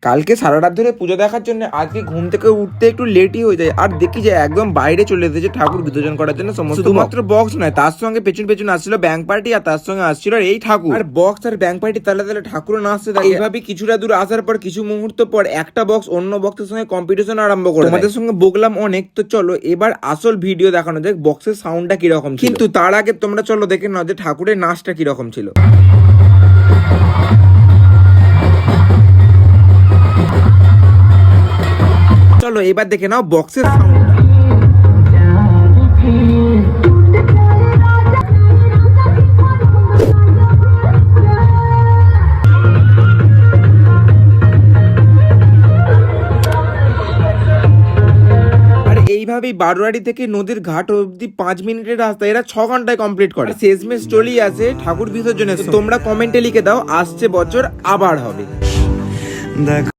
কালকে সারা রাত ধরে পুজো দেখার জন্য আজকে ঘুম থেকে উঠতে একটু লেটই হয়ে যায়, আর দেখি যে একদম বাইরে চলে এসেছে ঠাকুর বিসর্জন করার জন্য। শুধুমাত্র বক্স নয়, তার সঙ্গে পেছন পেছন আসছিল ব্যাংক পার্টি, আর তার সঙ্গে আসছিল এই ঠাকুর। আর বক্স আর ব্যাংক পার্টি তালে তালে ঠাকুরও নাচতে থাকে। এইভাবে কিছুটা দূর আসার পর কিছু মুহূর্ত পর একটা বক্স অন্য বক্সের সঙ্গে কম্পিটিশন আরম্ভ করে। তোমাদের সঙ্গে বকলাম অনেক, তো চলো এবার আসল ভিডিও দেখানো যাক বক্সের সাউন্ডটা কিরকম। কিন্তু তার আগে তোমরা চলো দেখে নাও যে ঠাকুরের নাচটা কিরকম ছিল। চলো এবার দেখে নাও বক্সের সাউন্ড। এইভাবেই বারোয়ারি থেকে নদীর ঘাট অব্দি 5 মিনিটের রাস্তা এরা 6 ঘন্টায় কমপ্লিট করে। শেষমেশ চলেই আসে ঠাকুর বিসর্জনের। তোমরা কমেন্টে লিখে দাও আসছে বছর আবার হবে।